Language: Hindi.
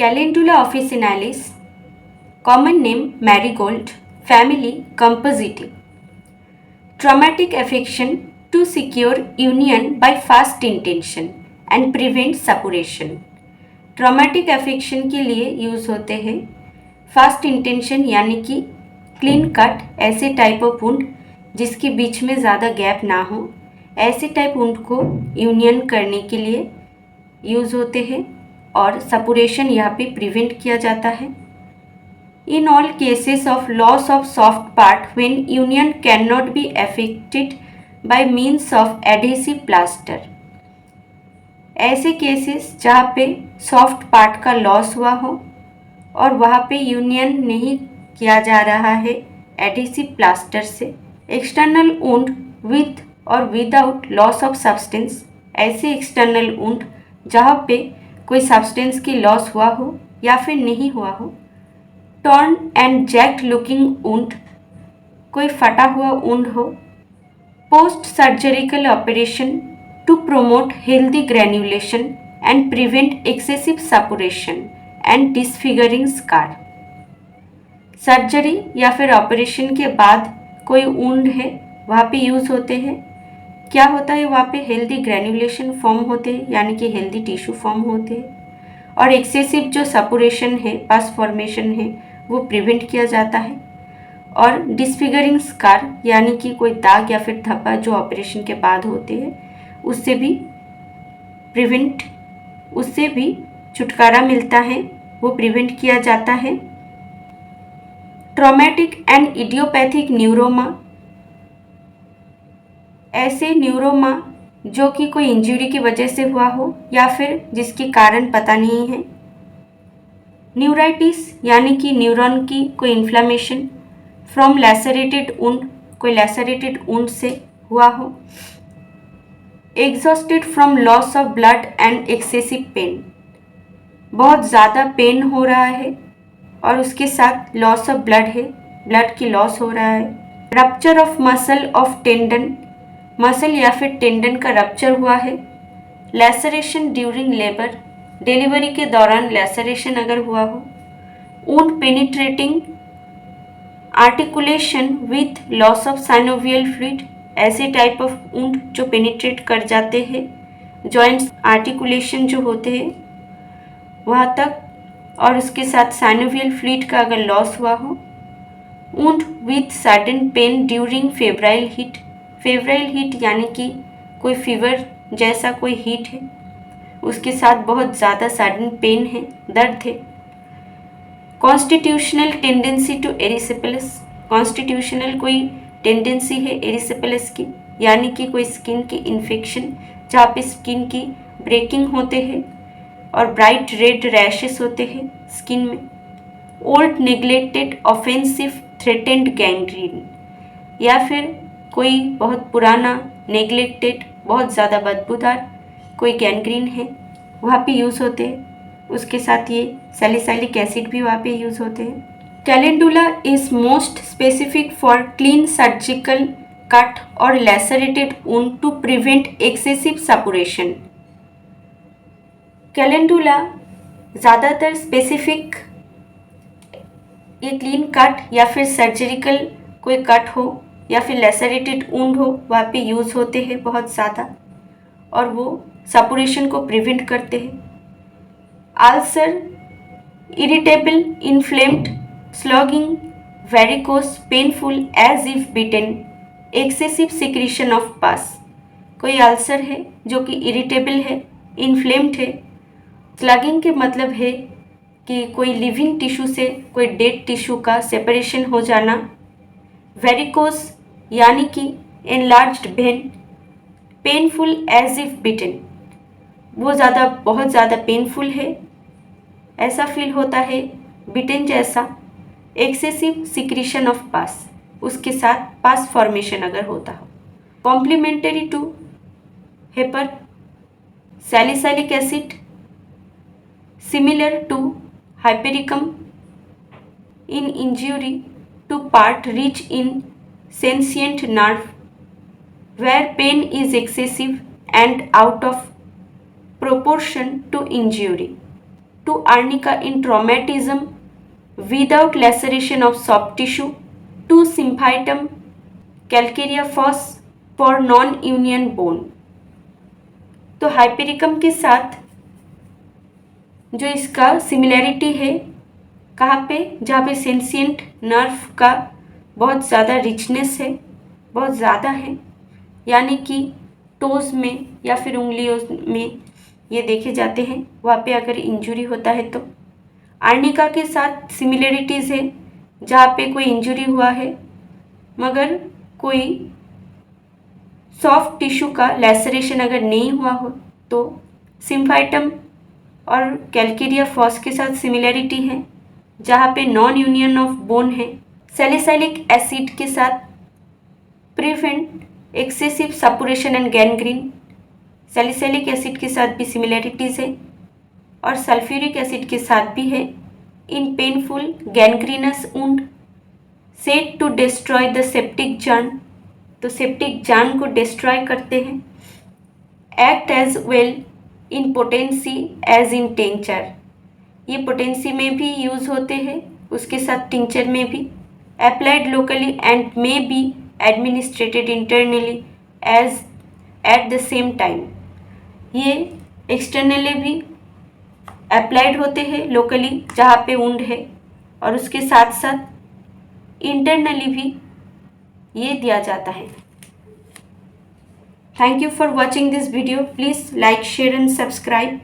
Calendula officinalis, common name marigold, family Compositae. Traumatic affection to secure union by fast intention and prevent separation. Traumatic affection के लिए यूज़ होते हैं फास्ट इंटेंशन यानी कि क्लीन कट, ऐसे टाइप ऑफ वुंड जिसके बीच में ज़्यादा गैप ना हो, ऐसे टाइप वुंड को यूनियन करने के लिए यूज़ होते हैं और सपुरेशन यहाँ पे प्रिवेंट किया जाता है. In all cases of loss of soft part when union can not be affected by means of adhesive plaster. ऐसे केसेस जहाँ पे सॉफ्ट पार्ट का लॉस हुआ हो और वहाँ पे यूनियन नहीं किया जा रहा है एडहेसिव प्लास्टर से. एक्सटर्नल वुंड विथ और विदाउट लॉस ऑफ सब्सटेंस, ऐसे एक्सटर्नल वुंड जहाँ पे कोई सब्सटेंस की लॉस हुआ हो या फिर नहीं हुआ हो. Torn and jagged looking wound, कोई फटा हुआ वुंड हो. Post surgical operation to promote healthy granulation and prevent excessive suppuration and disfiguring scar. Surgery या फिर ऑपरेशन के बाद कोई वुंड है वहाँ पे यूज़ होते हैं. क्या होता है वहाँ पे हेल्दी ग्रैन्युलेशन फॉर्म होते हैं यानी कि हेल्दी टिश्यू फॉर्म होते हैं और एक्सेसिव जो सपुरेशन है, पस फॉर्मेशन है, वो प्रिवेंट किया जाता है. और डिसफिगरिंग स्कार यानी कि कोई दाग या फिर धब्बा जो ऑपरेशन के बाद होते हैं उससे भी छुटकारा मिलता है, वो प्रिवेंट किया जाता है. ट्रॉमेटिक एंड इडियोपैथिक न्यूरोमा, ऐसे न्यूरोमा जो कि कोई इंजरी की वजह से हुआ हो या फिर जिसके कारण पता नहीं है. न्यूराइटिस यानी कि न्यूरॉन की कोई इन्फ्लामेशन फ्रॉम लैसरेटेड वुंड, कोई लैसरेटेड वुंड से हुआ हो. Exhausted from loss of blood and excessive pain, बहुत ज़्यादा पेन हो रहा है और उसके साथ लॉस ऑफ ब्लड है, ब्लड की लॉस हो रहा है. Rupture of muscle of tendon, muscle या फिर टेंडन का रप्चर हुआ है. लैसरेशन ड्यूरिंग लेबर, डिलीवरी के दौरान लैसरेशन अगर हुआ हो. Wound penetrating articulation with loss of synovial fluid, ऐसे टाइप ऑफ वुंड जो पेनिट्रेट कर जाते हैं जॉइंट्स आर्टिकुलेशन जो होते हैं वहाँ तक और उसके साथ साइनोवियल फ्लूइड का अगर लॉस हुआ हो. Wound with sudden pen during febrile heat, febrile heat यानी कि कोई फीवर जैसा कोई हीट है उसके साथ बहुत ज़्यादा सडन पेन है, दर्द है. Constitutional tendency to erysipelas, constitutional कोई टेंडेंसी है एरिसिपेलस की यानी कि कोई स्किन की इन्फेक्शन जहाँ पे स्किन की ब्रेकिंग होते हैं और ब्राइट रेड रैशेस होते हैं स्किन में. Old neglected offensive threatened gangrene, या फिर कोई बहुत पुराना नेग्लेक्टेड बहुत ज़्यादा बदबूदार कोई गैंग्रीन है वहाँ पे यूज़ होते हैं. उसके साथ ये सैलिसाइलिक एसिड भी वहाँ पे यूज़ होते हैं. Calendula is most specific for clean surgical cut और lacerated wound to prevent excessive suppuration. Calendula ज़्यादातर स्पेसिफिक ये क्लीन कट या फिर सर्जरिकल कोई कट हो या फिर लैसरेटेड वुंड हो वहाँ पे यूज़ होते हैं बहुत ज़्यादा और वो सपुरेशन को प्रिवेंट करते हैं. Ulcer, irritable, inflamed, sloughing, varicose, painful as if bitten, excessive secretion of pus, कोई अल्सर है जो कि इरिटेबल है, इन्फ्लेम्ड है. स्लगिंग के मतलब है कि कोई लिविंग टिश्यू से कोई डेड टिश्यू का सेपरेशन हो जाना. वेरिकोस यानी कि enlarged vein. Painful as if bitten, वो बहुत ज़्यादा पेनफुल है, ऐसा फील होता है बिटेन जैसा. एक्सेसिव सिक्रीशन ऑफ पास, उसके साथ पास फॉर्मेशन अगर होता हो. Complementary to hepar salicylic acid, similar to hypericum in injury to part rich in sentient nerve where pain is excessive and out of proportion to injury. to arnica in traumatism without laceration of soft tissue, to symphytum calcareous for non-union bone। तो हाइपेरिकम के साथ जो इसका सिमिलैरिटी है कहाँ पे, जहाँ पे सेंसिएंट नर्व का बहुत ज़्यादा रिचनेस है, बहुत ज़्यादा है, यानी कि टोज में या फिर उंगलियों में ये देखे जाते हैं, वहाँ पे अगर इंजुरी होता है तो। आर्निका के साथ सिमिलरिटीज़ है जहाँ पे कोई इंजुरी हुआ है मगर कोई सॉफ्ट टिश्यू का लैसरेशन अगर नहीं हुआ हो तो। सिम्फाइटम और कैल्केरिया फॉस के साथ सिमिलरिटी है जहाँ पे नॉन यूनियन ऑफ बोन है। सैलिसाइलिक एसिड के साथ prevent excessive suppuration and gangrene, salicylic acid के साथ भी सिमिलरिटीज़ है और सल्फ्यूरिक एसिड के साथ भी है। In painful gangrenous wound said to destroy the septic germ, तो सेप्टिक जर्न को डिस्ट्रॉय करते हैं। Act as well in potency as in tincture, ये पोटेंसी में भी यूज़ होते हैं, उसके साथ टिंचर में भी। Applied locally and may be administered internally as at the same time, ये एक्सटर्नली भी अप्लाइड होते हैं लोकली जहाँ पे वुंड है, और उसके साथ साथ इंटरनली भी ये दिया जाता है। Thank you for watching this video. Please like, share and subscribe.